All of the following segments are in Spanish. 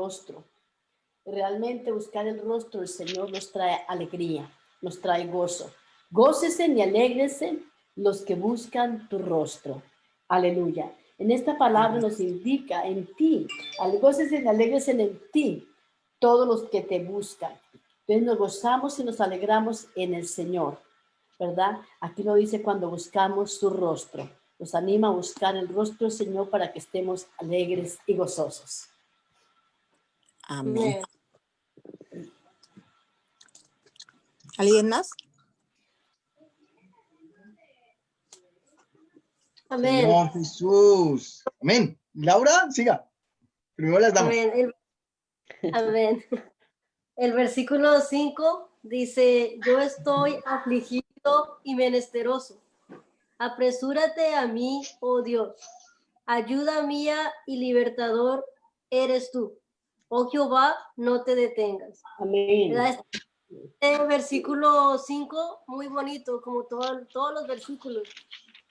rostro. Realmente buscar el rostro del Señor nos trae alegría, nos trae gozo. Gócesen y alégrense los que buscan tu rostro. Aleluya. En esta palabra nos indica en ti, gócesen y alégrense en ti, todos los que te buscan. Entonces nos gozamos y nos alegramos en el Señor, ¿verdad? Aquí lo dice cuando buscamos su rostro. Nos anima a buscar el rostro del Señor para que estemos alegres y gozosos. Amén. ¿Alguien más? Amén. Señor Jesús. Amén. Laura, siga. Primero las damas. Amén. Amén. El versículo 5 dice, yo estoy afligido y menesteroso. Apresúrate a mí, oh Dios. Ayuda mía y libertador eres tú. Oh Jehová, no te detengas. Amén. Este versículo 5, muy bonito, como todos los versículos.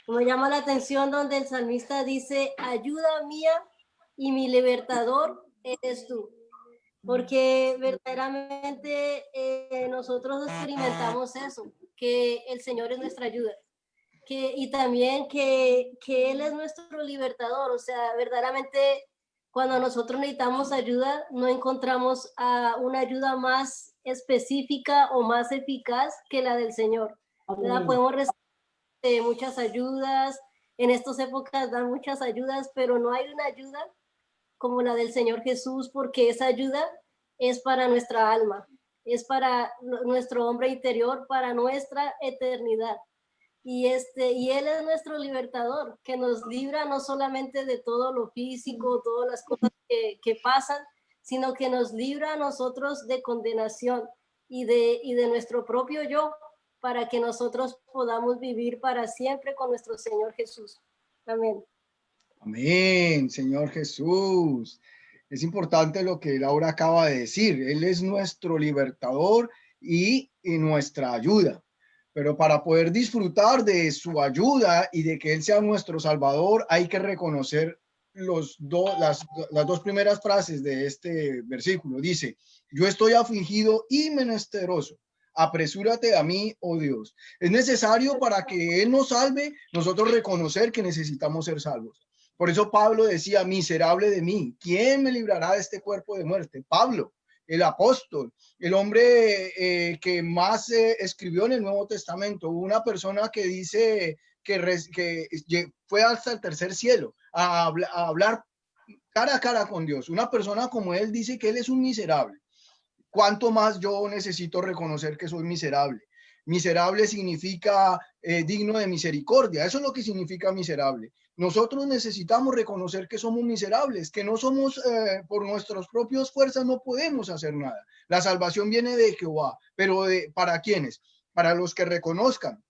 Me llama la atención donde el salmista dice, ayuda mía y mi libertador eres tú. Porque verdaderamente nosotros experimentamos eso, que el Señor es nuestra ayuda. Y también que Él es nuestro libertador. O sea, verdaderamente cuando nosotros necesitamos ayuda, no encontramos una ayuda más específica o más eficaz que la del Señor. Podemos recibir muchas ayudas, en estas épocas dan muchas ayudas, pero no hay una ayuda como la del Señor Jesús, porque esa ayuda es para nuestra alma, es para nuestro hombre interior, para nuestra eternidad. Y Él es nuestro libertador, que nos libra no solamente de todo lo físico, todas las cosas que pasan, sino que nos libra a nosotros de condenación y de nuestro propio yo, para que nosotros podamos vivir para siempre con nuestro Señor Jesús. Amén. Amén, Señor Jesús. Es importante lo que Laura acaba de decir. Él es nuestro libertador y nuestra ayuda. Pero para poder disfrutar de su ayuda y de que Él sea nuestro Salvador, hay que reconocer las dos primeras frases de este versículo. Dice, yo estoy afligido y menesteroso. Apresúrate a mí, oh Dios. Es necesario para que Él nos salve, nosotros reconocer que necesitamos ser salvos. Por eso Pablo decía, miserable de mí, ¿quién me librará de este cuerpo de muerte? Pablo, el apóstol, el hombre que más escribió en el Nuevo Testamento, una persona que dice que fue hasta el tercer cielo a hablar cara a cara con Dios. Una persona como él dice que él es un miserable. ¿Cuánto más yo necesito reconocer que soy miserable? Miserable significa digno de misericordia. Eso es lo que significa miserable. Nosotros necesitamos reconocer que somos miserables, que no somos, por nuestras propias fuerzas no podemos hacer nada. La salvación viene de Jehová, pero ¿para quiénes? Para los que reconozcan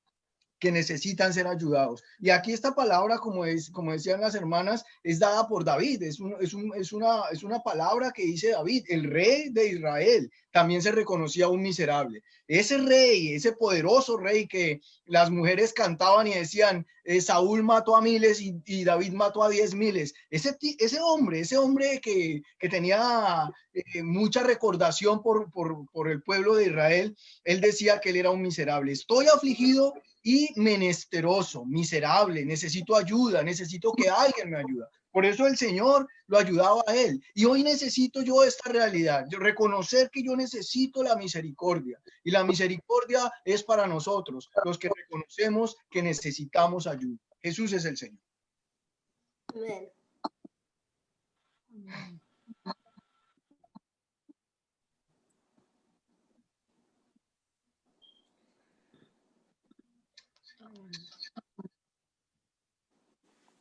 que necesitan ser ayudados. Y aquí esta palabra, como decían las hermanas, es dada por David, es una palabra que dice David, el rey de Israel, también se reconocía un miserable. Ese rey, ese poderoso rey que las mujeres cantaban y decían, Saúl mató a miles y David mató a 10,000. Ese hombre que tenía mucha recordación por el pueblo de Israel, él decía que él era un miserable. Estoy afligido y menesteroso, miserable, necesito ayuda, necesito que alguien me ayude. Por eso el Señor lo ayudaba a él. Y hoy necesito yo esta realidad, reconocer que yo necesito la misericordia. Y la misericordia es para nosotros, los que reconocemos que necesitamos ayuda. Jesús es el Señor. Amén.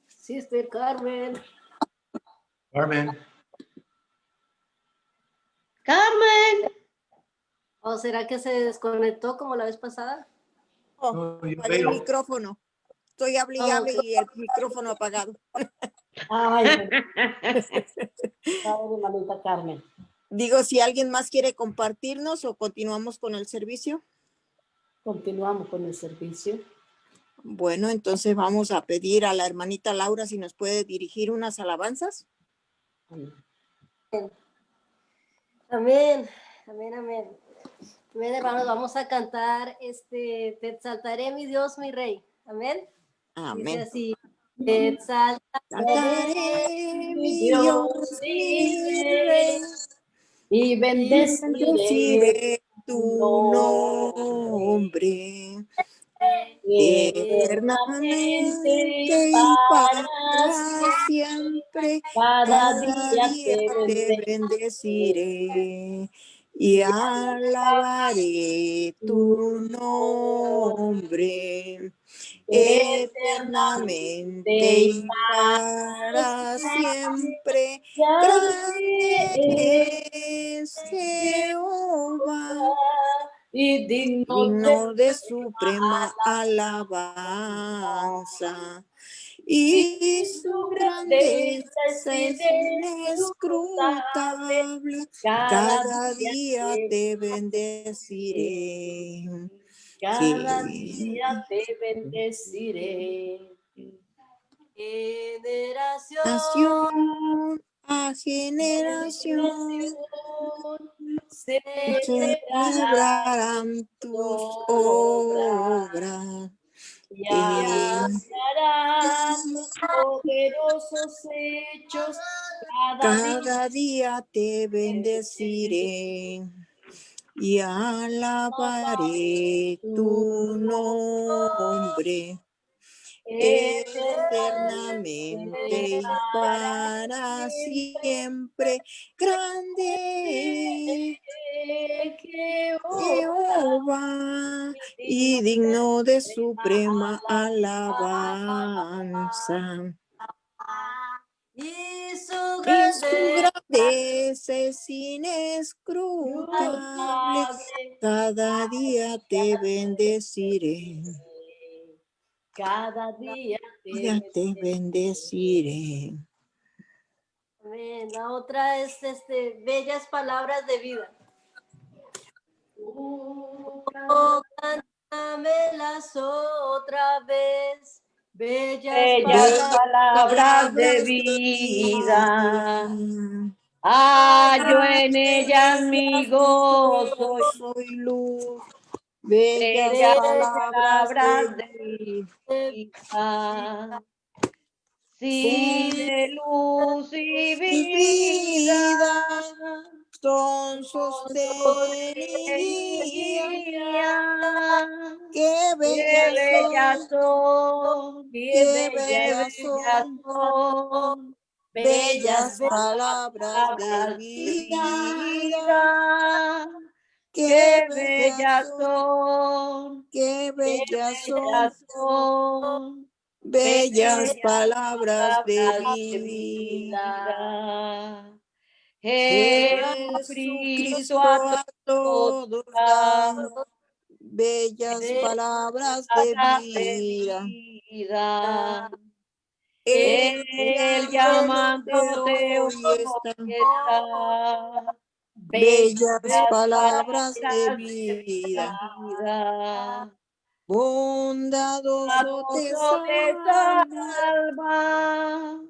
Sister Carmen. Carmen. Carmen. ¿O será que se desconectó como la vez pasada? Oh, el micrófono. Estoy hablando y el micrófono apagado. Ay, hermanita Carmen. Digo, si alguien más quiere compartirnos o continuamos con el servicio. Continuamos con el servicio. Bueno, entonces vamos a pedir a la hermanita Laura si nos puede dirigir unas alabanzas. Amén, amén, amén. Amén, hermanos, vamos a cantar, te exaltaré, mi Dios, mi Rey. Amén. Dice Amén. así, te exaltaré, Cantaré, mi mi Dios, Dios mi y Rey, y y bendeciré bendeciré tu tu nombre nombre eternamente eternamente y para para siempre. siempre. Cada Cada día día te te bendeciré bendeciré y y alabaré tu nombre eternamente eternamente y y para para siempre. siempre. Grande Grande es es Jehová, Jehová y digno de digno de suprema alabanza, y su su grandeza es grandeza es inescrutable. inescrutable. Cada Cada día día te te bendeciré. bendeciré. Cada día te bendeciré. Generación Generación a generación generación celebrará celebrarán tu tus obra obras. y Que anunciarán tus poderosos hechos. Cada día cada día te te bendeciré y alabaré alabaré tu tu nombre eternamente eternamente y para para siempre. siempre. Grande Jehová, Jehová digno y digno de de suprema alabanza. alabanza. Y su Y su grandeza grandeza es inescrutable. inagotable, Cada día te bendeciré. cada día te Ya te bendeciré. bendeciré. amén. La otra es, bellas palabras de vida. Oh, cántamelas otra vez, bellas Bellas Bellas palabras de palabras de vida. vida. Hallo en ellas Ella mi mi gozo. gozo y luz. Bellas Bellas palabras palabras de de vida. Sí, vida. de luz y Y vida. vida son sostén y guía. Sosteniría. Qué Qué bellas bellas son, son, qué qué bellas bellas son, son, bellas bellas palabras de palabras de vida. vida. Qué Qué bellas bellas son, son, qué qué bellas son, bellas son, bellas bellas palabras de palabras de vida. vida. Jesucristo Jesucristo a a todos todos da, da bellas palabras de palabras de vida. vida. Él Él llamándote llamándote hoy hoy está. está. Bellas Bellas palabras de palabras de vida. vida. Bondadoso te Piadoso te salva salva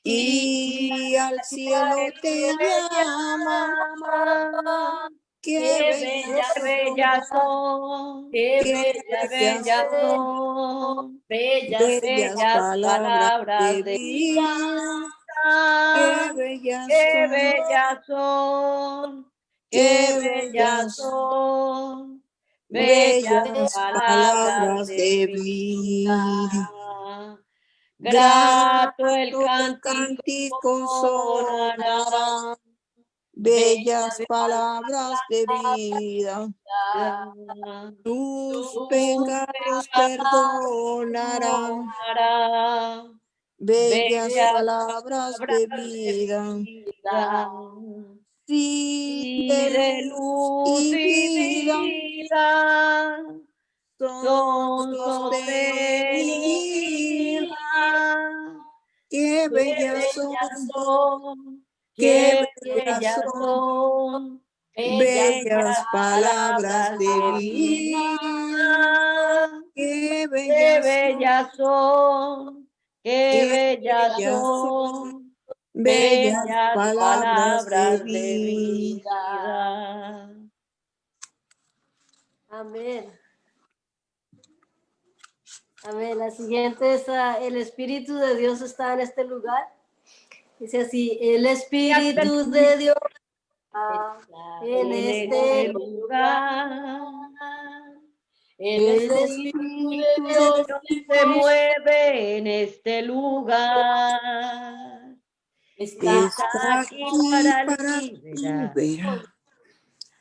y y al al cielo cielo te te llama. llama. Qué Qué bellas bellas son, son, qué qué bellas bellas son, son, bellas bellas palabras de palabras de vida. Qué vida. bellas Qué son, bellas son, qué qué bellas bellas, son, bellas bellas palabras palabras de de vida. vida. Grato el Grato el cántico cántico sonará, sonará, bellas bellas palabras de vida. palabras. Tus Tus pecados pecados perdonarán, perdonará, bellas bellas palabras de palabras de vida. vida. Sí, Y de de luz luz y y vida vida son son sostén y guía. sostenidas. Qué Qué bellas bellas son, son, qué qué bellas bellas son, son, bellas bellas palabras palabras de de vida. vida. Qué Qué bellas son, bellas son, qué qué bellas bellas son, son, bellas bellas palabras de palabras de vida. vida. Amén. Amén. La siguiente es el Espíritu de Dios está en este lugar. Dice así, el Espíritu de Dios está en En este este lugar. lugar, El El Espíritu de Espíritu de Dios Dios se se mueve, mueve en este lugar. está Está está aquí aquí para para liberar. liberar.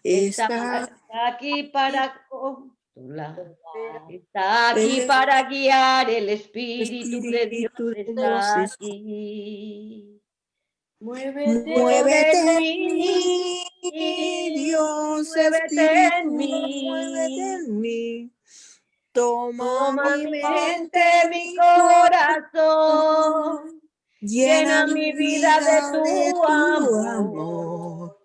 Está Está aquí para consolar. aquí. Está aquí el para guiar. El Espíritu de Dios Espíritu de Dios. está aquí. Muévete, Muévete en Muévete en mí. mí, Dios Muévete Espíritu, en muévete mí. en mí. Toma Toma mi mi mente, mente, mi mi corazón. llena Llena mi mi vida de vida de tu tu amor. amor.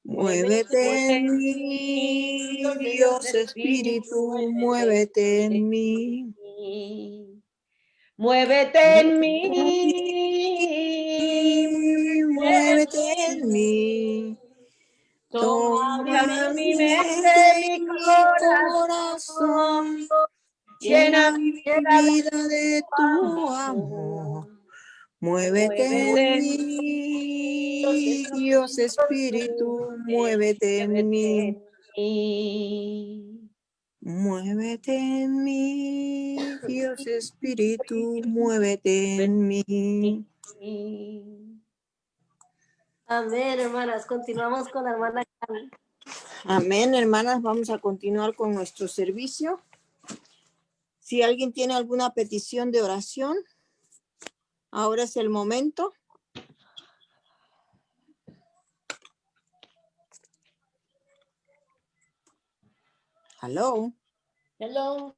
muévete Muévete en En mí, mí, Dios Espíritu, Espíritu, muévete. muévete en en mí. mí. Muévete en mí. Muévete en mí. Toma mi Toma Mi mi mente, mente, mente mi y mi corazón. corazón. Llena Llena mi mi vida de vida de tu amor. amor. Muévete Muévete en en Dios mí, Dios Espíritu, Espíritu, muévete en muévete mí. en mí. Muévete en mí, Dios Espíritu, muévete en mí. Amén, hermanas. Continuamos con la hermana Carmen. Amén, hermanas. Vamos a continuar con nuestro servicio. Si alguien tiene alguna petición de oración, ahora es el momento. Hello. hello.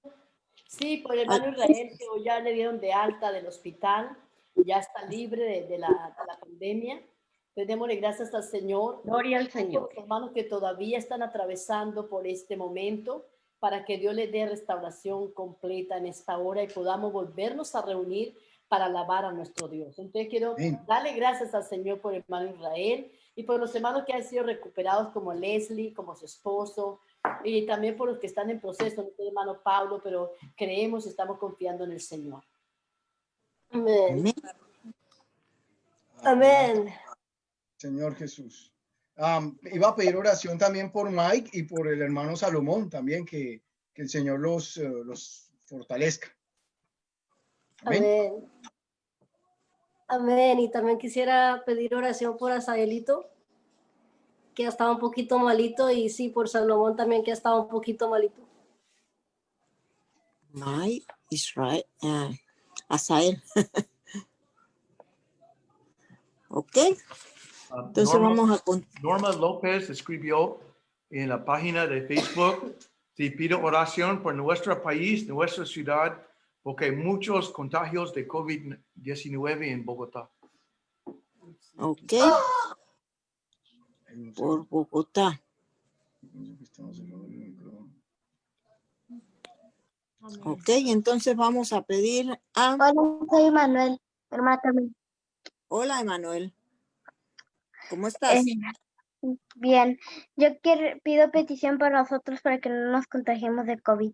Sí, por el hermano Israel, que hoy ya le dieron de alta del hospital, ya está libre de la pandemia. Entonces, démosle gracias al Señor. Gloria al Por Señor. los hermanos que todavía están atravesando por este momento, para que Dios les dé restauración completa en esta hora y podamos volvernos a reunir para alabar a nuestro Dios. Entonces, quiero Amén. darle gracias al Señor por el hermano Israel y por los hermanos que han sido recuperados, como Leslie, como su esposo, y también por los que están en proceso, no el hermano Pablo, pero creemos y estamos confiando en el Señor. Amén. Amén. Amén. Señor Jesús. Iba a pedir oración también por Mike y por el hermano Salomón también, que el Señor los fortalezca. Amén. Amén. Amén. Y también quisiera pedir oración por Asaelito, que ha estado un poquito malito, y sí, por Salomón también, que ha estado un poquito malito. My Israel, Asael. Ok, entonces vamos a Norma López escribió en la página de Facebook: si pido oración por nuestro país, nuestra ciudad, porque hay muchos contagios de COVID-19 en Bogotá. Ok, por Bogotá. Ok, entonces vamos a pedir a... Hola, soy Manuel, hermana Carmen. Hola, Emanuel. ¿Cómo estás? Bien, pido petición para nosotros para que no nos contagiemos de COVID.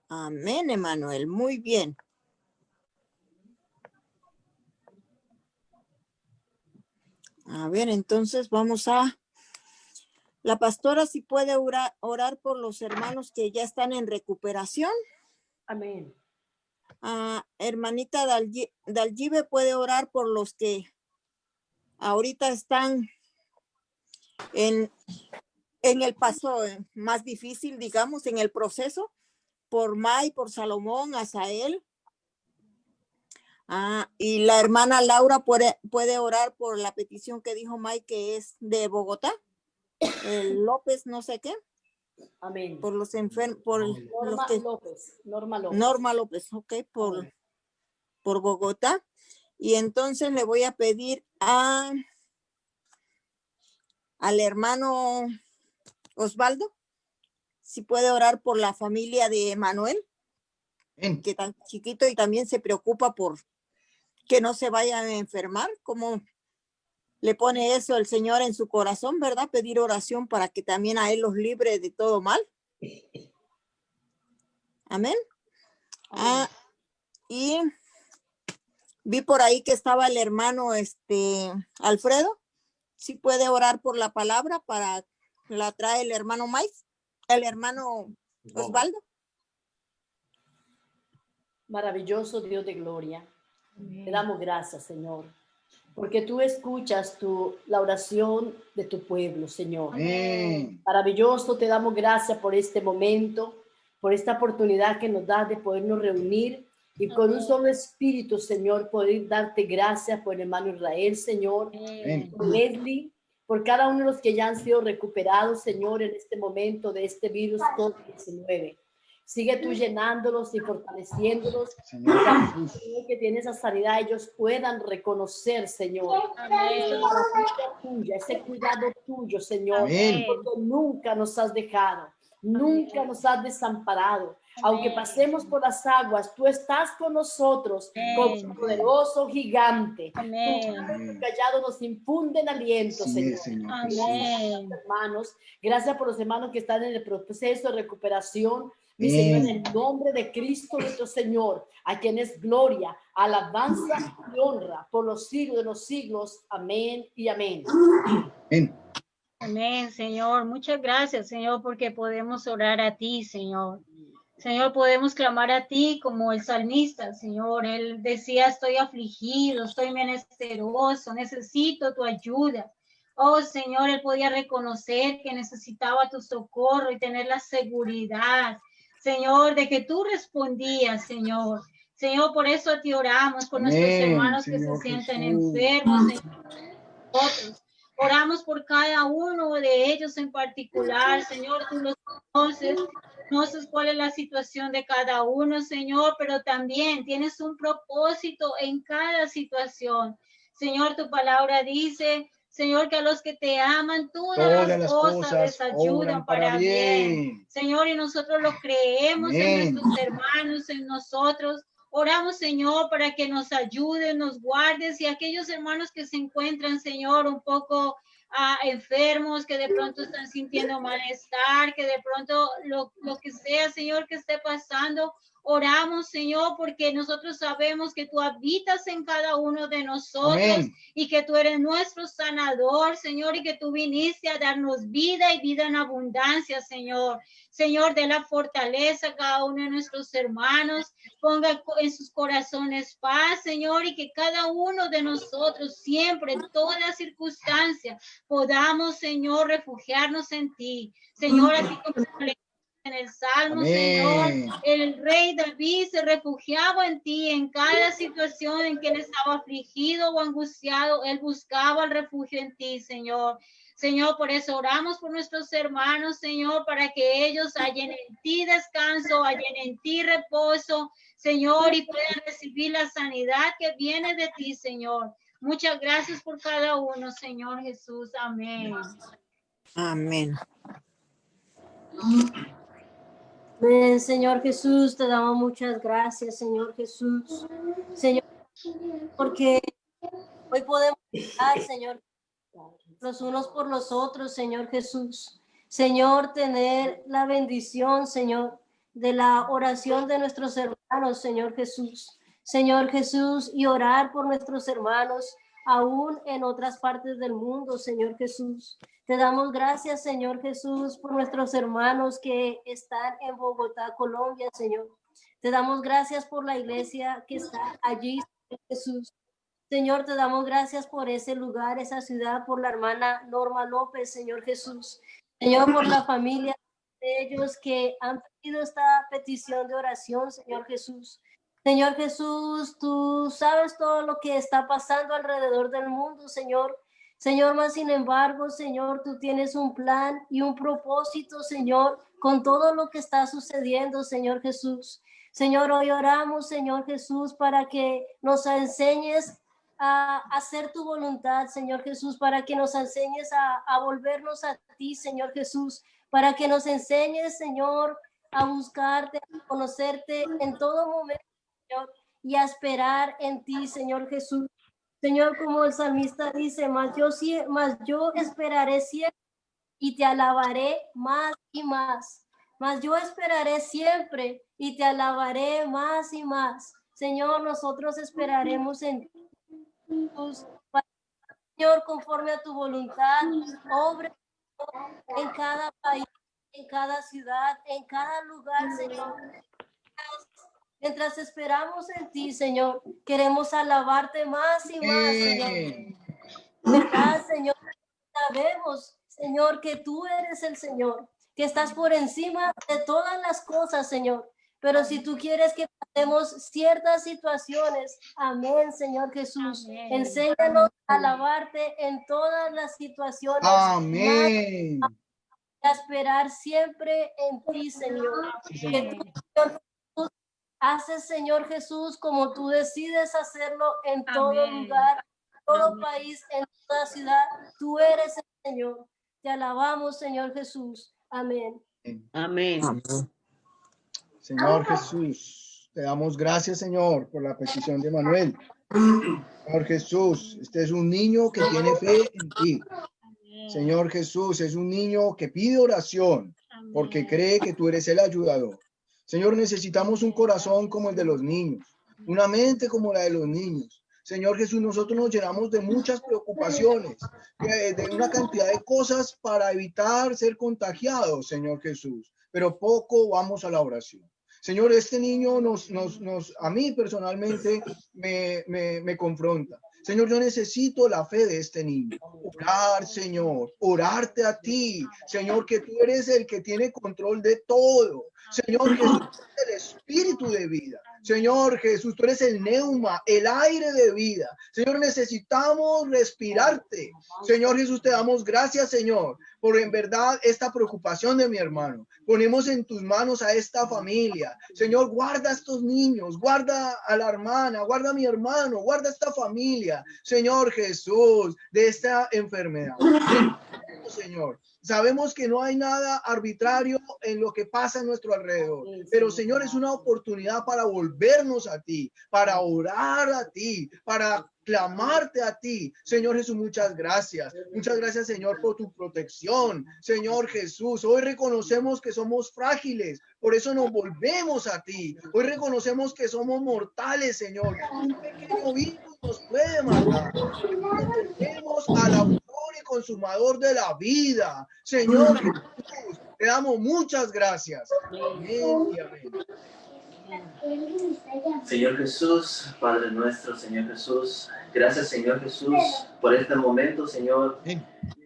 Amén, Emanuel. Muy bien. A ver, entonces vamos a... La pastora, si puede orar por los hermanos que ya están en recuperación. Amén. Hermanita Dalgibe puede orar por los que ahorita están en el paso más difícil, digamos, en el proceso, por May, por Salomón, Asael. Y la hermana Laura puede orar por la petición que dijo May, que es de Bogotá, el López, no sé qué. Amén. Por los enfermos, por Norma los que... López. Norma López, ok, por Bogotá. Y entonces le voy a pedir al hermano Osvaldo, si puede orar por la familia de Manuel, que tan chiquito y también se preocupa por que no se vaya a enfermar, como le pone eso el Señor en su corazón, ¿verdad? Pedir oración para que también a Él los libre de todo mal. Amén. Ah, y vi por ahí que estaba el hermano Alfredo. Si puede orar por la palabra para la trae el hermano Mais, el hermano Osvaldo. Maravilloso Dios de gloria. Te damos gracias, Señor, porque tú escuchas la oración de tu pueblo, Señor. Amén. Maravilloso, te damos gracias por este momento, por esta oportunidad que nos das de podernos reunir y con un solo espíritu, Señor, poder darte gracias por el hermano Israel, Señor, Amén. por Leslie, por cada uno de los que ya han sido recuperados, Señor, en este momento de este virus COVID-19. Sigue tú llenándolos y fortaleciéndolos. Señor Jesús. Que tiene esa sanidad, ellos puedan reconocer, Señor, esa maravilla tuya, ese cuidado tuyo, Señor, Amén. porque nunca nos has dejado, nunca nos has desamparado. Aunque pasemos por las aguas, tú estás con nosotros como un poderoso gigante. Tu callado nos infunden aliento, Sí, Señor. Señor Gracias, hermanos. Gracias por los hermanos que están en el proceso de recuperación. Mi Señor, en el nombre de Cristo nuestro Señor, a quien es gloria, alabanza y honra por los siglos de los siglos. Amén y amén. Amén. Amén, Señor. Muchas gracias, Señor, porque podemos orar a ti, Señor. Señor, podemos clamar a ti como el salmista, Señor. Él decía, estoy afligido, estoy menesteroso, necesito tu ayuda. Oh, Señor, él podía reconocer que necesitaba tu socorro y tener la seguridad, Señor, de que tú respondías, Señor. Señor, por eso a ti oramos, por nuestros hermanos que se sienten enfermos, Señor. Nosotros oramos por cada uno de ellos en particular, Señor, tú los conoces cuál es la situación de cada uno, Señor, pero también tienes un propósito en cada situación. Señor, tu palabra dice, Señor, que a los que te aman, todas las cosas les ayudan para bien. Señor, y nosotros lo creemos en nuestros hermanos, en nosotros. Oramos, Señor, para que nos ayudes, nos guardes y aquellos hermanos que se encuentran, Señor, un poco enfermos, que de pronto están sintiendo malestar, que de pronto lo que sea, Señor, que esté pasando. Oramos, Señor, porque nosotros sabemos que tú habitas en cada uno de nosotros. Amén. Y que tú eres nuestro sanador, Señor, y que tú viniste a darnos vida y vida en abundancia, Señor. Señor, de la fortaleza a cada uno de nuestros hermanos, ponga en sus corazones paz, Señor, y que cada uno de nosotros siempre, en toda circunstancia, podamos, Señor, refugiarnos en ti. Señor, así como en el Salmo, amén. Señor, el rey David se refugiaba en ti en cada situación en que él estaba afligido o angustiado, él buscaba el refugio en ti, Señor. Señor, por eso oramos por nuestros hermanos, Señor, para que ellos hallen en ti descanso, hallen en ti reposo, Señor, y puedan recibir la sanidad que viene de ti, Señor. Muchas gracias por cada uno, Señor Jesús. Amén. Amén. Amén, Señor Jesús, te damos muchas gracias, Señor Jesús. Señor, porque hoy podemos estar, Señor, los unos por los otros, Señor Jesús. Señor, tener la bendición, Señor, de la oración de nuestros hermanos, Señor Jesús. Señor Jesús, y orar por nuestros hermanos, aún en otras partes del mundo, Señor Jesús. Te damos gracias, Señor Jesús, por nuestros hermanos que están en Bogotá, Colombia, Señor. Te damos gracias por la iglesia que está allí, Señor Jesús. Señor, te damos gracias por ese lugar, esa ciudad, por la hermana Norma López, Señor Jesús. Señor, por la familia de ellos que han pedido esta petición de oración, Señor Jesús. Señor Jesús, tú sabes todo lo que está pasando alrededor del mundo, Señor. Señor, más sin embargo, Señor, tú tienes un plan y un propósito, Señor, con todo lo que está sucediendo, Señor Jesús. Señor, hoy oramos, Señor Jesús, para que nos enseñes a hacer tu voluntad, Señor Jesús, para que nos enseñes a volvernos a ti, Señor Jesús, para que nos enseñes, Señor, a buscarte, a conocerte en todo momento, Señor, y a esperar en ti, Señor Jesús. Señor, como el salmista dice, mas yo esperaré siempre y te alabaré más y más. Mas yo esperaré siempre y te alabaré más y más. Señor, nosotros esperaremos en ti. Señor, conforme a tu voluntad, obra en cada país, en cada ciudad, en cada lugar, Señor. Mientras esperamos en ti, Señor, queremos alabarte más y más, Señor. ¿Verdad, Señor? Sabemos, Señor, que tú eres el Señor, que estás por encima de todas las cosas, Señor. Pero si tú quieres que pasemos ciertas situaciones, amén, Señor Jesús. Amén. Enséñanos a alabarte en todas las situaciones. Amén. A esperar siempre en ti, Señor. Sí, Que Señor. tú, Señor Jesús, haces, Señor Jesús, como tú decides hacerlo en todo Amén. lugar, en todo Amén. país, en toda ciudad. Tú eres el Señor. Te alabamos, Señor Jesús. Amén. Amén. Señor Jesús, te damos gracias, Señor, por la petición de Manuel. Señor Jesús, este es un niño que tiene fe en ti. Señor Jesús, es un niño que pide oración porque cree que tú eres el ayudador. Señor, necesitamos un corazón como el de los niños, una mente como la de los niños. Señor Jesús, nosotros nos llenamos de muchas preocupaciones, de una cantidad de cosas para evitar ser contagiados, Señor Jesús, pero poco vamos a la oración. Señor, este niño a mí personalmente me confronta. Señor, yo necesito la fe de este niño. Orar, Señor, orarte a ti. Señor, que tú eres el que tiene control de todo. Señor Jesús, tú eres el espíritu de vida. Señor Jesús, tú eres el neuma, el aire de vida. Señor, necesitamos respirarte. Señor Jesús, te damos gracias, Señor, por en verdad esta preocupación de mi hermano. Ponemos en tus manos a esta familia. Señor, guarda a estos niños, guarda a la hermana, guarda a mi hermano, guarda a esta familia. Señor Jesús, de esta enfermedad. Señor, sabemos que no hay nada arbitrario en lo que pasa a nuestro alrededor, pero Señor, es una oportunidad para volvernos a ti, para orar a ti, para clamarte a ti. Señor Jesús, muchas gracias. Muchas gracias, Señor, por tu protección. Señor Jesús, hoy reconocemos que somos frágiles, por eso nos volvemos a ti. Hoy reconocemos que somos mortales, Señor. Un pequeño virus nos puede matar. Volvemos al autor y consumador de la vida. Señor Jesús, te damos muchas gracias. Amén y amén. Señor Jesús, Padre nuestro, Señor Jesús, gracias, Señor Jesús, por este momento, Señor.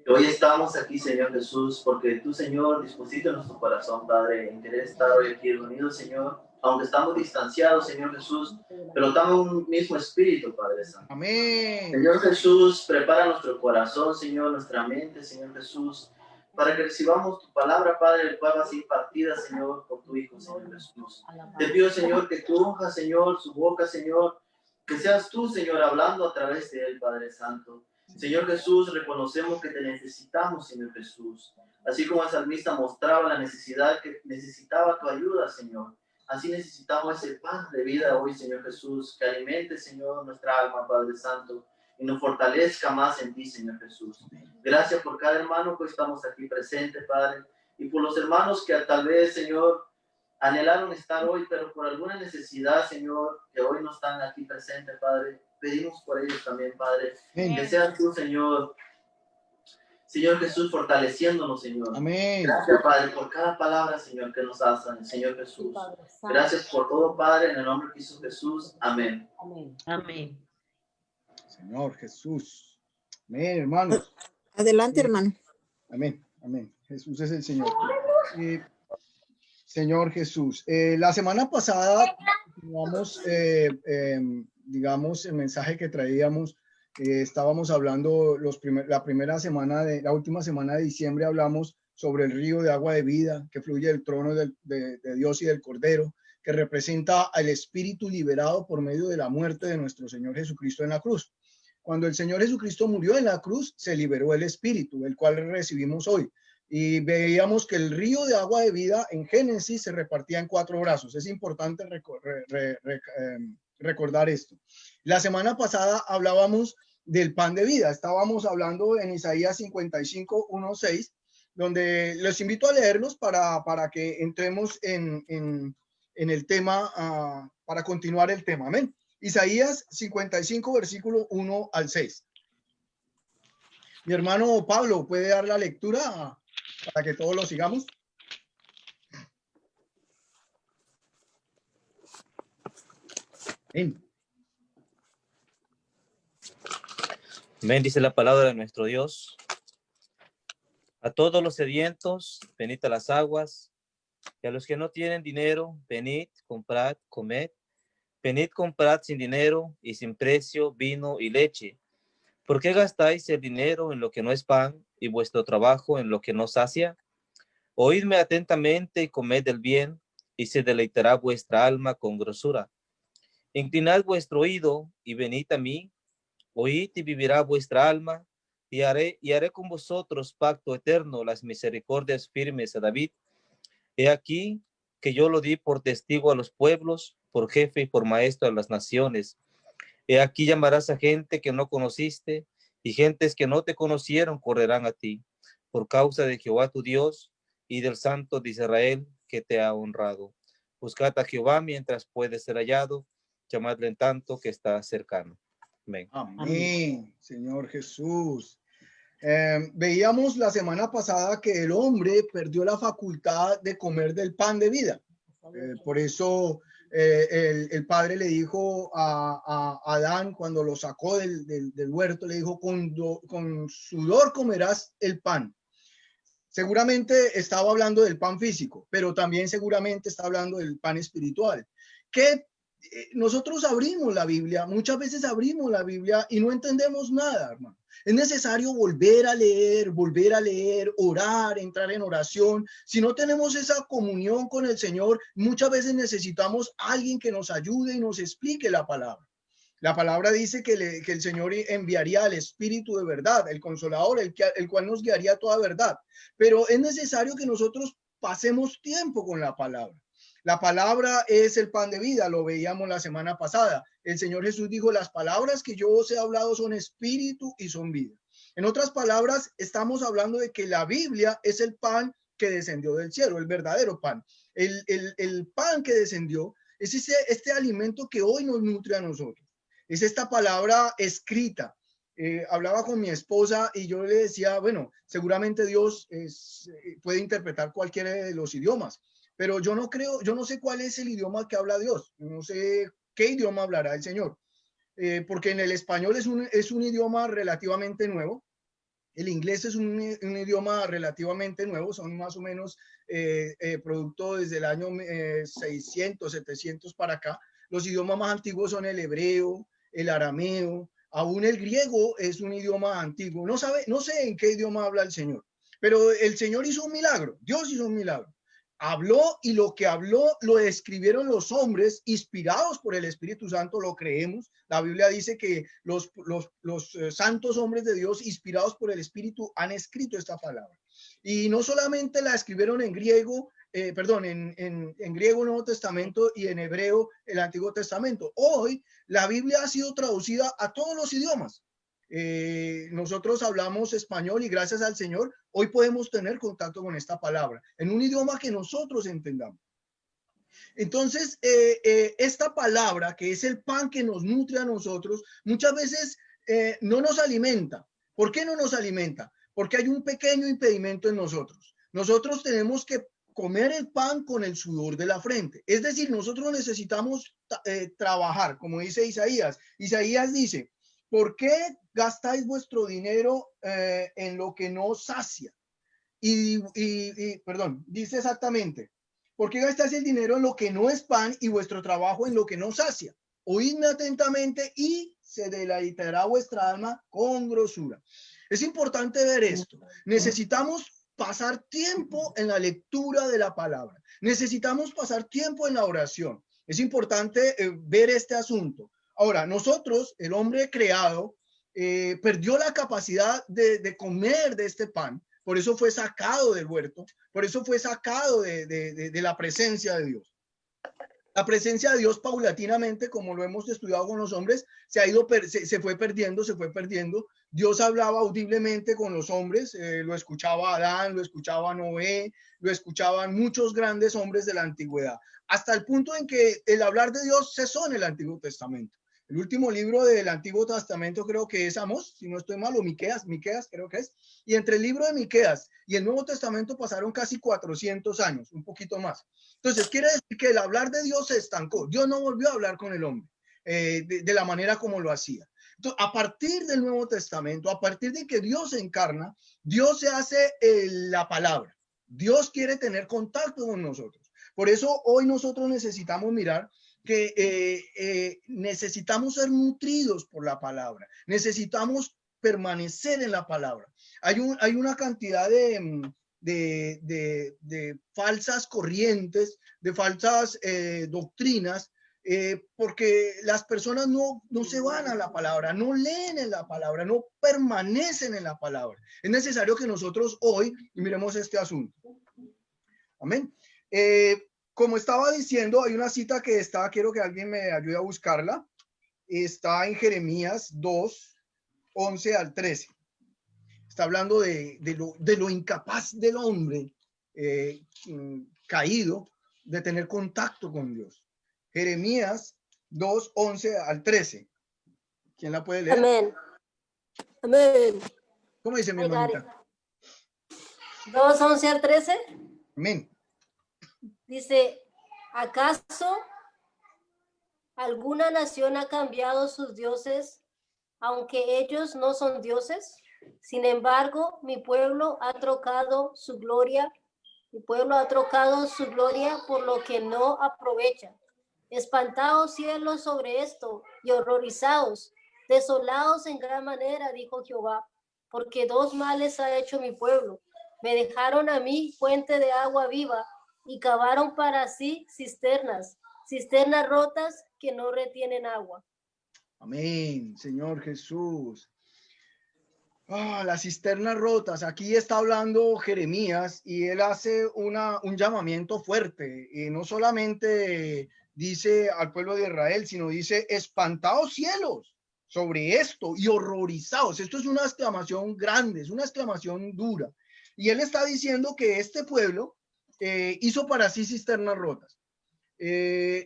Hoy estamos aquí, Señor Jesús, porque tú, Señor, dispusiste nuestro corazón, Padre, en querer estar hoy aquí reunidos, Señor, aunque estamos distanciados, Señor Jesús, pero estamos en un mismo espíritu, Padre Santo. Amén. Señor Jesús, prepara nuestro corazón, Señor, nuestra mente, Señor Jesús, para que recibamos tu palabra, Padre, el cual va a ser partida, Señor, por tu Hijo, Señor Jesús. Te pido, Señor, que tú unjas, Señor, su boca, Señor, que seas tú, Señor, hablando a través de él, Padre Santo. Señor Jesús, reconocemos que te necesitamos, Señor Jesús. Así como el salmista mostraba la necesidad que necesitaba tu ayuda, Señor. Así necesitamos ese pan de vida hoy, Señor Jesús, que alimente, Señor, nuestra alma, Padre Santo, y nos fortalezca más en ti, Señor Jesús. Gracias por cada hermano que estamos aquí presentes, Padre, y por los hermanos que tal vez, Señor, anhelaron estar hoy, pero por alguna necesidad, Señor, que hoy no están aquí presentes, Padre, pedimos por ellos también, Padre. Amén. Que seas tú, Señor Jesús, fortaleciéndonos, Señor. Amén. Gracias, Padre, por cada palabra, Señor, que nos hacen, Señor Jesús. Gracias por todo, Padre, en el nombre de Jesús. Amén. Amén. Señor Jesús. Amén, hermanos. Adelante, hermano. Amén, amén. Jesús es el Señor. Señor Jesús. La semana pasada, digamos, el mensaje que traíamos, estábamos hablando la última semana de diciembre, hablamos sobre el río de agua de vida que fluye del trono de Dios y del Cordero, que representa al Espíritu liberado por medio de la muerte de nuestro Señor Jesucristo en la cruz. Cuando el Señor Jesucristo murió en la cruz, se liberó el Espíritu, el cual recibimos hoy. Y veíamos que el río de agua de vida en Génesis se repartía en 4 brazos. Es importante recordar esto. La semana pasada hablábamos del pan de vida. Estábamos hablando en Isaías 55, 1, 6, donde los invito a leerlos para que entremos en el tema, para continuar el tema. Amén. Isaías 55, versículo 1 al 6. Mi hermano Pablo, ¿puede dar la lectura para que todos lo sigamos? Amén. Amén, dice la palabra de nuestro Dios. A todos los sedientos, venid a las aguas, y a los que no tienen dinero, venid, comprad, comed. Venid, comprad sin dinero y sin precio vino y leche. ¿Por qué gastáis el dinero en lo que no es pan y vuestro trabajo en lo que no sacia? Oídme atentamente y comed del bien, y se deleitará vuestra alma con grosura. Inclinad vuestro oído y venid a mí. Oíd y vivirá vuestra alma, y haré con vosotros pacto eterno, las misericordias firmes a David. He aquí que yo lo di por testigo a los pueblos, por jefe y por maestro a las naciones. He aquí llamarás a gente que no conociste, y gentes que no te conocieron correrán a ti, por causa de Jehová tu Dios y del Santo de Israel que te ha honrado. Buscad a Jehová mientras puede ser hallado, llamadle en tanto que está cercano. Amén. Amén, Señor Jesús. Veíamos la semana pasada que el hombre perdió la facultad de comer del pan de vida. Por eso el padre le dijo a Adán cuando lo sacó del huerto, le dijo, con sudor comerás el pan. Seguramente estaba hablando del pan físico, pero también seguramente está hablando del pan espiritual. Que nosotros abrimos la Biblia, muchas veces abrimos la Biblia y no entendemos nada, hermano. Es necesario volver a leer, orar, entrar en oración. Si no tenemos esa comunión con el Señor, muchas veces necesitamos a alguien que nos ayude y nos explique la palabra. La palabra dice que el Señor enviaría al Espíritu de verdad, el Consolador, el cual nos guiaría a toda verdad. Pero es necesario que nosotros pasemos tiempo con la palabra. La palabra es el pan de vida, lo veíamos la semana pasada. El Señor Jesús dijo, las palabras que yo os he hablado son espíritu y son vida. En otras palabras, estamos hablando de que la Biblia es el pan que descendió del cielo, el verdadero pan. El pan que descendió es este alimento que hoy nos nutre a nosotros. Es esta palabra escrita. Hablaba con mi esposa y yo le decía, bueno, seguramente Dios puede interpretar cualquiera de los idiomas. Pero yo no sé cuál es el idioma que habla Dios, no sé qué idioma hablará el Señor, porque en el español es un idioma relativamente nuevo, el inglés es un idioma relativamente nuevo, son más o menos producto desde el año 600, 700 para acá. Los idiomas más antiguos son el hebreo, el arameo, aún el griego es un idioma antiguo. No sé en qué idioma habla el Señor, pero el Señor hizo un milagro, Dios hizo un milagro. Habló y lo que habló lo escribieron los hombres inspirados por el Espíritu Santo, lo creemos. La Biblia dice que los santos hombres de Dios inspirados por el Espíritu han escrito esta palabra. Y no solamente la escribieron en griego, en griego Nuevo Testamento y en hebreo el Antiguo Testamento. Hoy la Biblia ha sido traducida a todos los idiomas. Nosotros hablamos español y gracias al Señor hoy podemos tener contacto con esta palabra en un idioma que nosotros entendamos. Entonces, esta palabra que es el pan que nos nutre a nosotros, muchas veces no nos alimenta. ¿Por qué no nos alimenta? Porque hay un pequeño impedimento en nosotros. Nosotros tenemos que comer el pan con el sudor de la frente. Es decir, nosotros necesitamos trabajar, como dice Isaías. Isaías dice, ¿por qué gastáis vuestro dinero en lo que no sacia? Dice exactamente, ¿por qué gastáis el dinero en lo que no es pan y vuestro trabajo en lo que no sacia? Oídme atentamente y se deleitará vuestra alma con grosura. Es importante ver esto. Necesitamos pasar tiempo en la lectura de la palabra. Necesitamos pasar tiempo en la oración. Es importante ver este asunto. Ahora, nosotros, el hombre creado, perdió la capacidad de comer de este pan. Por eso fue sacado del huerto. Por eso fue sacado de la presencia de Dios. La presencia de Dios paulatinamente, como lo hemos estudiado con los hombres, se fue perdiendo. Dios hablaba audiblemente con los hombres, lo escuchaba Adán, lo escuchaba Noé, lo escuchaban muchos grandes hombres de la antigüedad, hasta el punto en que el hablar de Dios cesó en el Antiguo Testamento. El último libro del Antiguo Testamento creo que es Amós, si no estoy mal, o Miqueas creo que es. Y entre el libro de Miqueas y el Nuevo Testamento pasaron casi 400 años, un poquito más. Entonces, quiere decir que el hablar de Dios se estancó. Dios no volvió a hablar con el hombre de la manera como lo hacía. Entonces, a partir del Nuevo Testamento, a partir de que Dios se encarna, Dios se hace la palabra. Dios quiere tener contacto con nosotros. Por eso hoy nosotros necesitamos mirar que necesitamos ser nutridos por la palabra, necesitamos permanecer en la palabra. Hay una cantidad de falsas corrientes, de falsas doctrinas, porque las personas no se van a la palabra, no leen en la palabra, no permanecen en la palabra. Es necesario que nosotros hoy miremos este asunto. Amén. Como estaba diciendo, hay una cita que está, quiero que alguien me ayude a buscarla. Está en Jeremías 2, 11 al 13. Está hablando de lo incapaz del hombre caído de tener contacto con Dios. Jeremías 2, 11 al 13. ¿Quién la puede leer? Amén. Amén. ¿Cómo dice mi hermanita? 2, 11 al 13. Amén. Dice, ¿acaso alguna nación ha cambiado sus dioses, aunque ellos no son dioses? Sin embargo, mi pueblo ha trocado su gloria por lo que no aprovecha. Espantaos cielos sobre esto y horrorizaos, desolados en gran manera, dijo Jehová, porque dos males ha hecho mi pueblo. Me dejaron a mí fuente de agua viva y cavaron para sí cisternas rotas que no retienen agua. Amén, Señor Jesús. Las cisternas rotas. Aquí está hablando Jeremías y él hace un llamamiento fuerte. Y no solamente dice al pueblo de Israel, sino dice, espantaos cielos sobre esto y horrorizados. Esto es una exclamación grande, es una exclamación dura. Y él está diciendo que este pueblo hizo para sí cisternas rotas.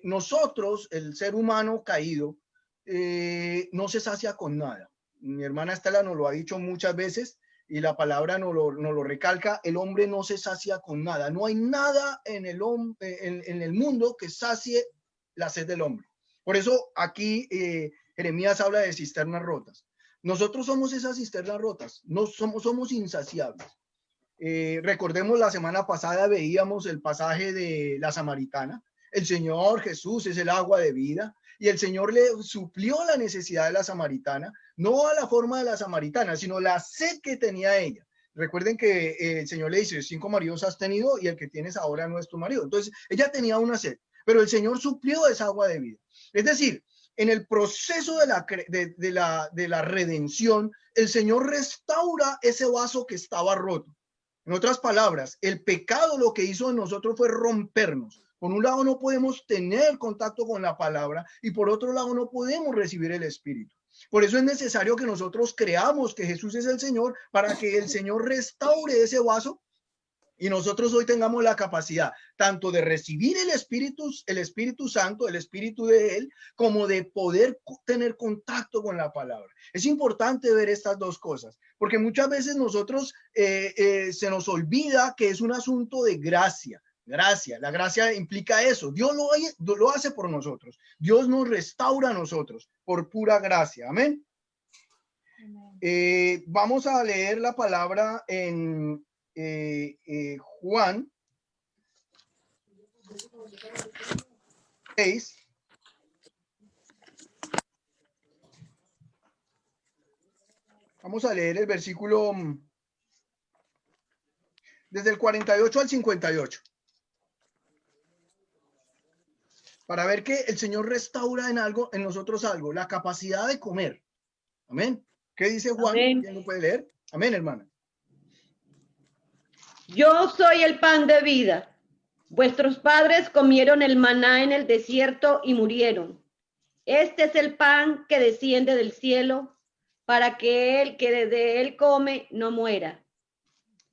Nosotros, el ser humano caído, no se sacia con nada. Mi hermana Estela nos lo ha dicho muchas veces y la palabra nos lo recalca. El hombre no se sacia con nada. No hay nada en el mundo que sacie la sed del hombre. Por eso aquí Jeremías habla de cisternas rotas. Nosotros somos esas cisternas rotas. No somos insaciables. Recordemos, la semana pasada veíamos el pasaje de la samaritana. El Señor Jesús es el agua de vida y el Señor le suplió la necesidad de la samaritana, no a la forma de la samaritana, sino la sed que tenía ella. Recuerden que el Señor le dice, 5 maridos has tenido y el que tienes ahora no es tu marido. Entonces ella tenía una sed, pero el Señor suplió esa agua de vida. Es decir, en el proceso de la redención, el Señor restaura ese vaso que estaba roto. En otras palabras, el pecado lo que hizo en nosotros fue rompernos. Por un lado no podemos tener contacto con la palabra y por otro lado no podemos recibir el Espíritu. Por eso es necesario que nosotros creamos que Jesús es el Señor para que el Señor restaure ese vaso y nosotros hoy tengamos la capacidad tanto de recibir el Espíritu Santo, el Espíritu de Él, como de poder tener contacto con la palabra. Es importante ver estas dos cosas, porque muchas veces nosotros se nos olvida que es un asunto de gracia. La gracia implica eso. Dios lo hace por nosotros. Dios nos restaura a nosotros por pura gracia. Amén. Vamos a leer la palabra en Juan 6. Vamos a leer el versículo desde el 48 al 58. Para ver que el Señor restaura en nosotros algo, la capacidad de comer. Amén. ¿Qué dice Juan? Amén. ¿Quién lo puede leer? Amén, hermana. Yo soy el pan de vida. Vuestros padres comieron el maná en el desierto y murieron. Este es el pan que desciende del cielo, para que el que de él come no muera.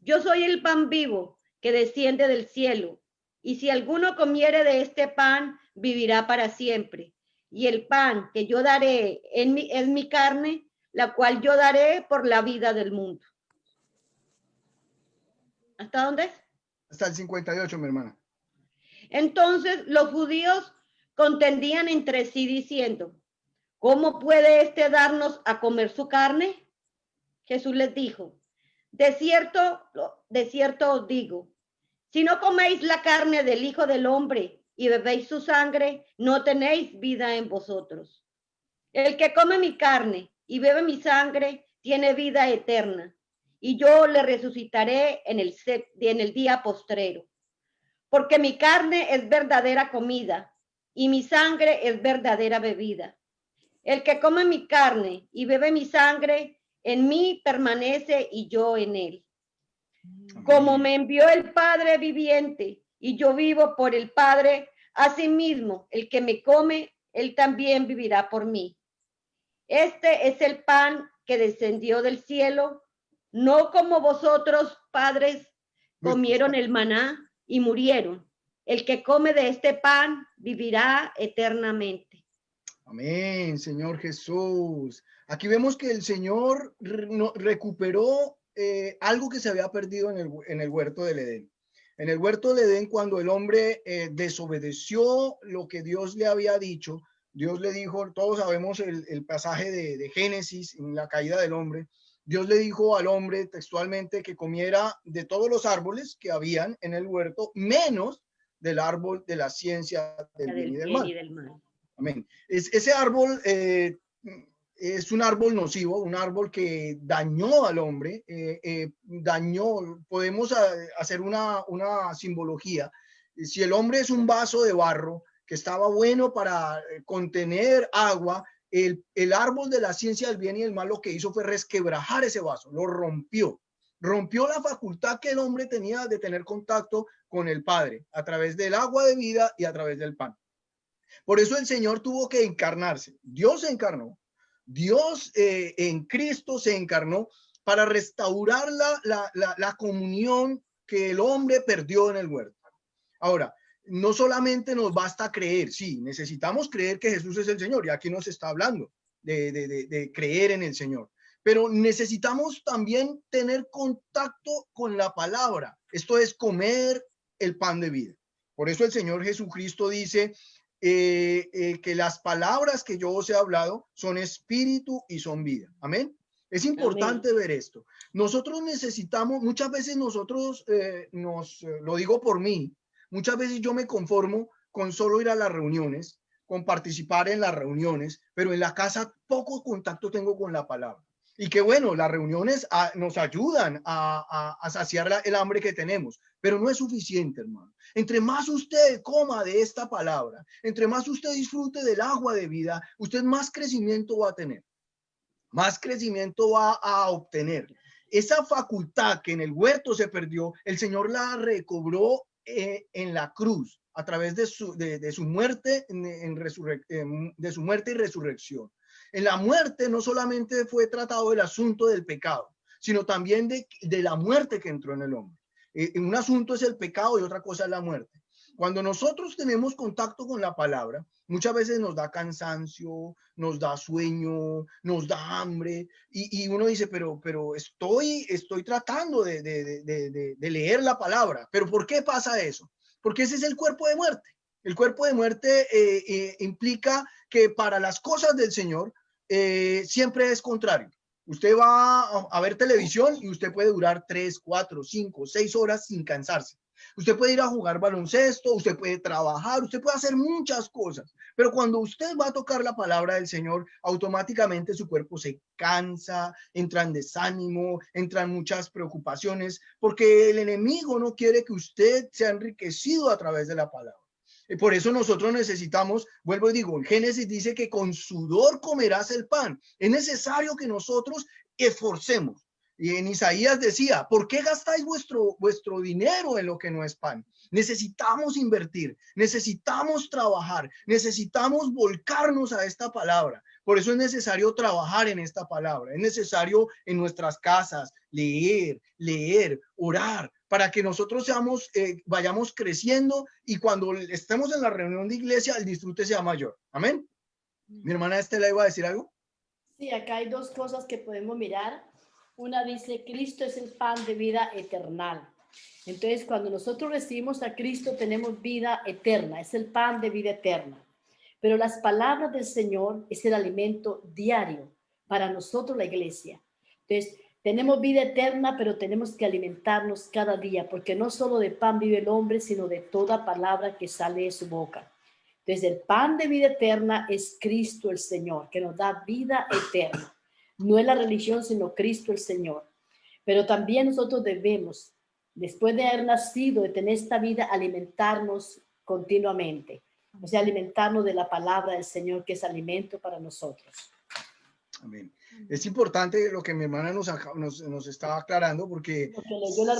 Yo soy el pan vivo que desciende del cielo, y si alguno comiere de este pan, vivirá para siempre. Y el pan que yo daré es mi carne, la cual yo daré por la vida del mundo. ¿Hasta dónde? Hasta el 58, mi hermana. Entonces los judíos contendían entre sí diciendo, ¿cómo puede éste darnos a comer su carne? Jesús les dijo, de cierto os digo, si no coméis la carne del Hijo del Hombre y bebéis su sangre, no tenéis vida en vosotros. El que come mi carne y bebe mi sangre tiene vida eterna, y yo le resucitaré en el día postrero. Porque mi carne es verdadera comida y mi sangre es verdadera bebida. El que come mi carne y bebe mi sangre, en mí permanece y yo en él. Como me envió el Padre viviente y yo vivo por el Padre, asimismo el que me come, él también vivirá por mí. Este es el pan que descendió del cielo, no como vosotros, padres, comieron el maná y murieron. El que come de este pan vivirá eternamente. Amén, Señor Jesús. Aquí vemos que el Señor recuperó algo que se había perdido en el huerto del Edén. En el huerto del Edén, cuando el hombre desobedeció lo que Dios le había dicho, Dios le dijo, todos sabemos el pasaje de Génesis, en la caída del hombre, Dios le dijo al hombre textualmente que comiera de todos los árboles que habían en el huerto, menos del árbol de la ciencia del bien y del mal. Amén. Ese árbol es un árbol nocivo, un árbol que dañó al hombre, podemos hacer una simbología. Si el hombre es un vaso de barro que estaba bueno para contener agua, el árbol de la ciencia del bien y del mal lo que hizo fue resquebrajar ese vaso, lo rompió la facultad que el hombre tenía de tener contacto con el Padre a través del agua de vida y a través del pan. Por eso el Señor tuvo que encarnarse. Dios se encarnó. Dios en Cristo se encarnó para restaurar la comunión que el hombre perdió en el huerto. Ahora, no solamente nos basta creer, sí, necesitamos creer que Jesús es el Señor, y aquí nos está hablando de creer en el Señor, pero necesitamos también tener contacto con la palabra, esto es comer el pan de vida. Por eso el Señor Jesucristo dice que las palabras que yo os he hablado son espíritu y son vida. Amén. Es importante ver esto. Nosotros necesitamos, muchas veces nosotros, lo digo por mí, muchas veces yo me conformo con solo ir a las reuniones, con participar en las reuniones, pero en la casa poco contacto tengo con la palabra. Y que bueno, las reuniones nos ayudan a saciar el hambre que tenemos, pero no es suficiente, hermano. Entre más usted coma de esta palabra, entre más usted disfrute del agua de vida, usted más crecimiento va a tener, más crecimiento va a obtener. Esa facultad que en el huerto se perdió, el Señor la recobró en la cruz a través de su muerte de su muerte y resurrección. En la muerte no solamente fue tratado el asunto del pecado, sino también de la muerte que entró en el hombre. Un asunto es el pecado y otra cosa es la muerte. Cuando nosotros tenemos contacto con la palabra, muchas veces nos da cansancio, nos da sueño, nos da hambre, y uno dice, pero estoy tratando de leer la palabra. ¿Pero por qué pasa eso? Porque ese es el cuerpo de muerte. El cuerpo de muerte implica que para las cosas del Señor siempre es contrario. Usted va a ver televisión y usted puede durar 3, 4, 5, 6 horas sin cansarse. Usted puede ir a jugar baloncesto, usted puede trabajar, usted puede hacer muchas cosas, pero cuando usted va a tocar la palabra del Señor, automáticamente su cuerpo se cansa, entra en desánimo, entran muchas preocupaciones, porque el enemigo no quiere que usted sea enriquecido a través de la palabra. Y por eso nosotros necesitamos, vuelvo y digo, en Génesis dice que con sudor comerás el pan. Es necesario que nosotros esforcemos. Y en Isaías decía, ¿por qué gastáis vuestro dinero en lo que no es pan? Necesitamos invertir, necesitamos trabajar, necesitamos volcarnos a esta palabra. Por eso es necesario trabajar en esta palabra. Es necesario en nuestras casas leer, orar, para que nosotros vayamos creciendo y cuando estemos en la reunión de iglesia, el disfrute sea mayor. Amén. Mi hermana Estela iba a decir algo. Sí, acá hay dos cosas que podemos mirar. Una dice, Cristo es el pan de vida eterna. Entonces, cuando nosotros recibimos a Cristo, tenemos vida eterna, es el pan de vida eterna. Pero las palabras del Señor es el alimento diario para nosotros, la iglesia. Entonces, tenemos vida eterna, pero tenemos que alimentarnos cada día, porque no solo de pan vive el hombre, sino de toda palabra que sale de su boca. Entonces, el pan de vida eterna es Cristo el Señor, que nos da vida eterna. No es la religión, sino Cristo el Señor. Pero también nosotros debemos, después de haber nacido, de tener esta vida, alimentarnos continuamente. O sea, alimentarnos de la palabra del Señor, que es alimento para nosotros. Amén. Es importante lo que mi hermana nos estaba aclarando porque leyó la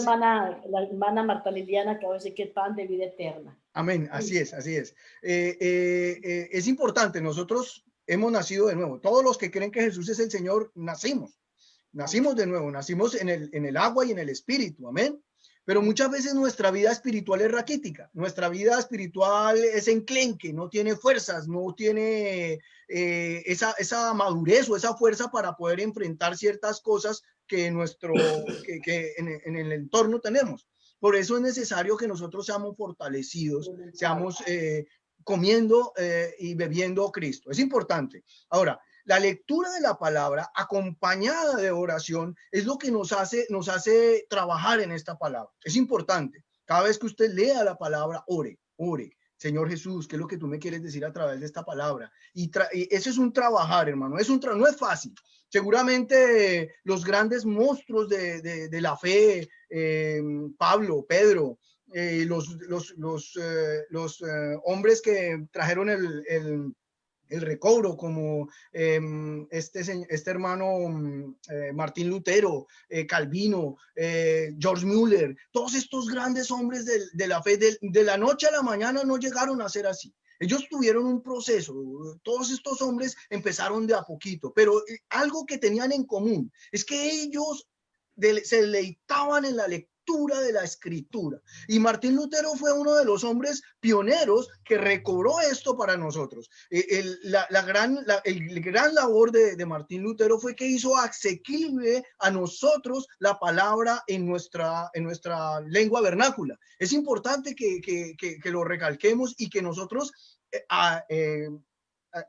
hermana Marta Liliana, que va a decir que el pan de vida eterna. Amén, así es, así es. Es importante, nosotros hemos nacido de nuevo. Todos los que creen que Jesús es el Señor, nacimos de nuevo, nacimos en el agua y en el espíritu, amén. Pero muchas veces nuestra vida espiritual es raquítica, nuestra vida espiritual es enclenque, no tiene fuerzas, no tiene esa madurez o esa fuerza para poder enfrentar ciertas cosas que en el entorno tenemos. Por eso es necesario que nosotros seamos fortalecidos, seamos comiendo y bebiendo Cristo. Es importante. Ahora, la lectura de la palabra acompañada de oración es lo que nos hace trabajar en esta palabra. Es importante. Cada vez que usted lea la palabra, ore. Señor Jesús, ¿qué es lo que tú me quieres decir a través de esta palabra? Y eso es un trabajar, hermano. No es fácil. Seguramente los grandes monstruos de la fe, Pablo, Pedro, los hombres que trajeron el recobro, como este hermano Martín Lutero, Calvino, George Müller, todos estos grandes hombres de la fe, de la noche a la mañana no llegaron a ser así. Ellos tuvieron un proceso, todos estos hombres empezaron de a poquito, pero algo que tenían en común es que ellos se deleitaban en la lectura de la escritura. Y Martín Lutero fue uno de los hombres pioneros que recobró esto para nosotros. El gran labor de Martín Lutero fue que hizo asequible a nosotros la palabra en nuestra lengua vernácula. Es importante que lo recalquemos y que nosotros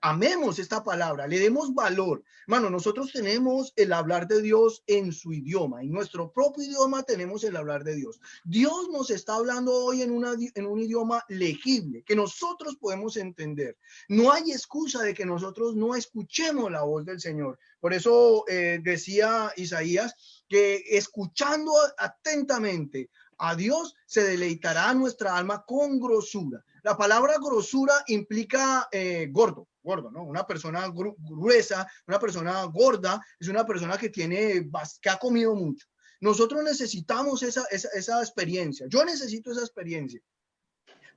amemos esta palabra, le demos valor. Hermano, nosotros tenemos el hablar de Dios en su idioma, en nuestro propio idioma tenemos el hablar de Dios. Dios nos está hablando hoy en un idioma legible, que nosotros podemos entender. No hay excusa de que nosotros no escuchemos la voz del Señor. Por eso decía Isaías que escuchando atentamente a Dios se deleitará nuestra alma con grosura. La palabra grosura implica gordo, ¿no? Una persona gruesa, una persona gorda, es una persona que ha comido mucho. Nosotros necesitamos esa experiencia. Yo necesito esa experiencia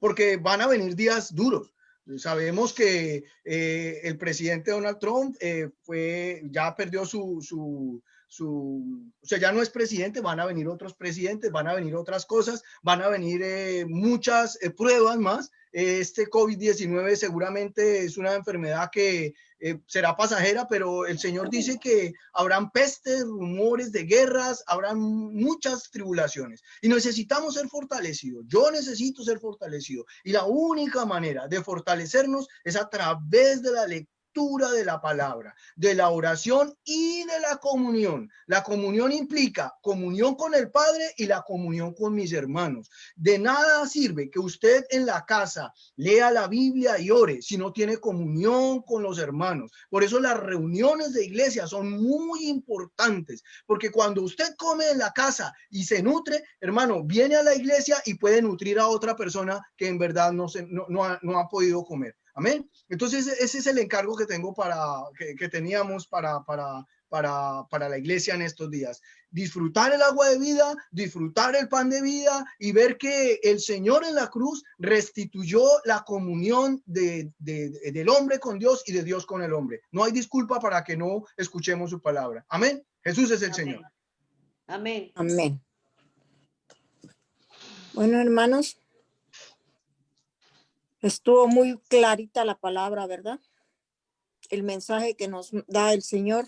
porque van a venir días duros. Sabemos que el presidente Donald Trump ya perdió o sea, ya no es presidente, van a venir otros presidentes, van a venir otras cosas, van a venir muchas pruebas más. Este COVID-19 seguramente es una enfermedad que será pasajera, pero el Señor dice que habrán pestes, rumores de guerras, habrán muchas tribulaciones y necesitamos ser fortalecidos. Yo necesito ser fortalecido y la única manera de fortalecernos es a través de la lectura de la palabra, de la oración y de la comunión. La comunión implica comunión con el Padre y la comunión con mis hermanos. De nada sirve que usted en la casa lea la Biblia y ore si no tiene comunión con los hermanos. Por eso las reuniones de iglesia son muy importantes, porque cuando usted come en la casa y se nutre, hermano, viene a la iglesia y puede nutrir a otra persona que en verdad no ha podido comer. Amén. Entonces ese es el encargo que tengo que teníamos para para la iglesia en estos días. Disfrutar el agua de vida, disfrutar el pan de vida y ver que el Señor en la cruz restituyó la comunión del hombre con Dios y de Dios con el hombre. No hay disculpa para que no escuchemos su palabra. Amén. Jesús es el Señor. Amén. Amén. Bueno, hermanos, estuvo muy clarita la palabra, ¿verdad? El mensaje que nos da el Señor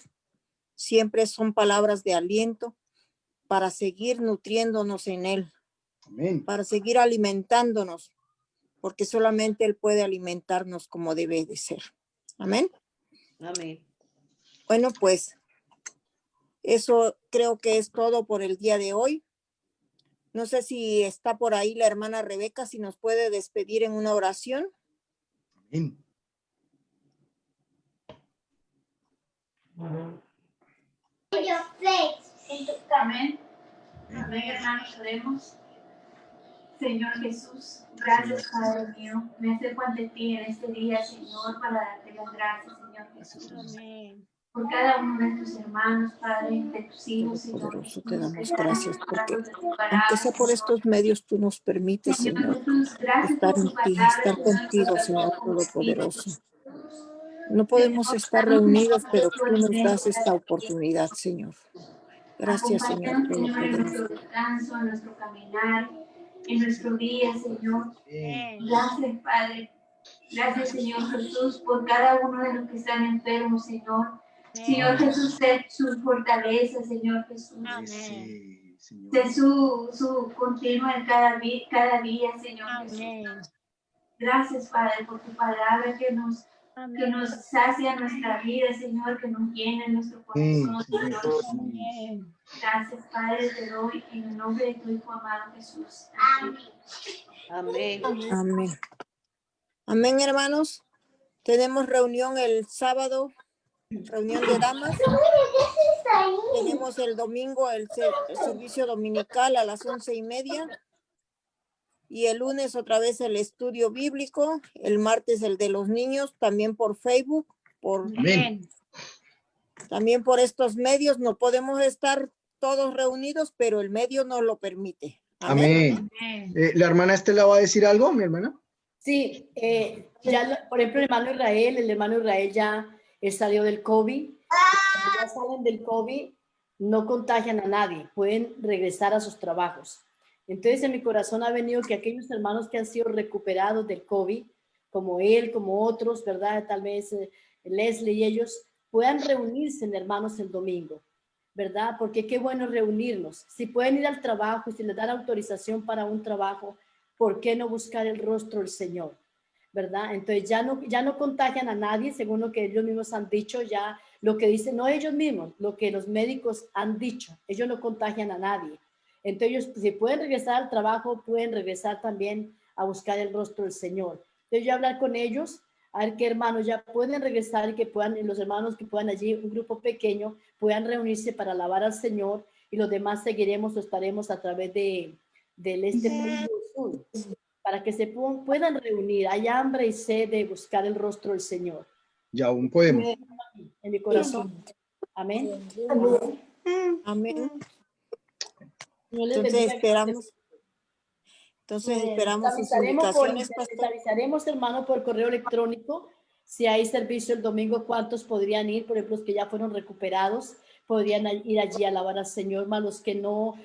siempre son palabras de aliento para seguir nutriéndonos en Él. Amén. Para seguir alimentándonos, porque solamente Él puede alimentarnos como debe de ser. Amén. Amén. Bueno, pues eso creo que es todo por el día de hoy. No sé si está por ahí la hermana Rebeca, si nos puede despedir en una oración. Amén. Amén. Amén, hermanos, oremos. Señor Jesús, gracias, Padre mío. Me acerco ante ti en este día, Señor, para darte las gracias, Señor Jesús. Amén. Por cada uno de tus hermanos, Padre, de tus hijos, Señor Poderoso, Jesús, te damos que están gracias porque de tu palabra, aunque sea por Señor. estos medios, tú nos permites, Señor Señor, Jesús, gracias estar por en tu ti, palabra, estar Señor, contigo, que Señor nos contigo. Todopoderoso. No podemos estar reunidos, pero tú nos das esta oportunidad, Señor. Gracias, Señor Acompáñanos, Señor, en Todopoderoso. nuestro descanso, en nuestro caminar, en nuestro día, Señor. Amén. Gracias, Padre. Gracias, Señor Jesús, por cada uno de los que están enfermos, Señor. Señor Jesús, sé su fortaleza, Señor Jesús. Amén. Sí, Señor. Sé su continua en cada día, Señor Jesús. Amén. Gracias, Padre, por tu palabra que nos sacia nuestra vida, Señor, que nos llena nuestro corazón, Señor. Amén. Gracias, Padre, te doy en el nombre de tu Hijo amado Jesús. Amén. Amén. Amén. Amén, hermanos. Tenemos reunión el sábado, reunión de damas. Tenemos el domingo el servicio dominical a las 11:30. Y el lunes otra vez el estudio bíblico. El martes el de los niños, también por Facebook. Amén. También por estos medios. No podemos estar todos reunidos, pero el medio nos lo permite. Amén. Amén. ¿La hermana Estela va a decir algo, mi hermana? Sí, ya, por ejemplo, el hermano Israel ya salió del COVID. Cuando ya salen del COVID, no contagian a nadie, pueden regresar a sus trabajos. Entonces, en mi corazón ha venido que aquellos hermanos que han sido recuperados del COVID, como él, como otros, ¿verdad? Tal vez Leslie y ellos, puedan reunirse, hermanos, el domingo, ¿verdad? Porque qué bueno reunirnos. Si pueden ir al trabajo, si les dan autorización para un trabajo, ¿por qué no buscar el rostro del Señor? ¿Verdad? Entonces ya no contagian a nadie, según lo que ellos mismos han dicho, ya lo que dicen, no ellos mismos, lo que los médicos han dicho, ellos no contagian a nadie. Entonces ellos, si pueden regresar al trabajo, pueden regresar también a buscar el rostro del Señor. Entonces yo hablar con ellos, a ver qué hermanos ya pueden regresar y que puedan, los hermanos que puedan allí, un grupo pequeño, puedan reunirse para alabar al Señor y los demás seguiremos o estaremos a través del sur, para que se puedan reunir. Hay hambre y sed de buscar el rostro del Señor. Ya aún podemos. En mi corazón. Amén. Amén. Dios les Entonces bendiga. esperamos. Entonces esperamos sus invitaciones, Les pastor. avisaremos, hermano, por correo electrónico si hay servicio el domingo, cuántos podrían ir. Por ejemplo, los que ya fueron recuperados podrían ir allí a alabar al Señor, más los que no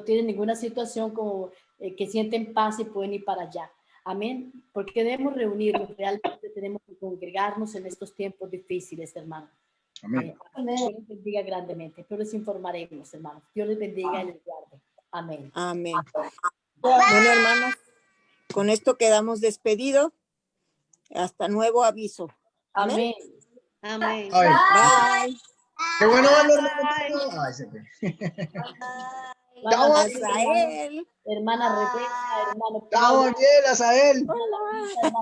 tienen ninguna situación como que sienten paz y pueden ir para allá. Amén. Porque debemos reunirnos, realmente tenemos que congregarnos en estos tiempos difíciles, hermano. Amén. Dios les bendiga grandemente, pero les informaremos, hermanos. Dios les bendiga y les guarde. Amén. Amén. Bueno, hermanos, con esto quedamos despedidos. Hasta nuevo aviso. Amén. Amén. Ay, Bye. qué bueno verlo. Ay, se fue. Hermana Azael. hermana Rebeca, hermano Chao, Ariel, Azael. hermano Israel,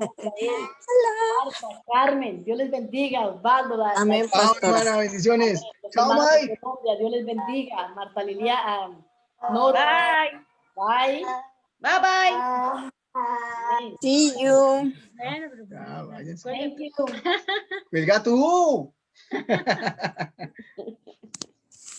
Marta, Carmen, Dios les bendiga, Osvaldo, Amén, Chao, pastor. hermana, bendiciones. los Chao, hermanos de Mike. Colombia, Dios les bendiga, Marta Liliana, Nora, bye. Bye bye. See you. Bueno, pero Ya, váyanse. Thank you. Cuelga tú.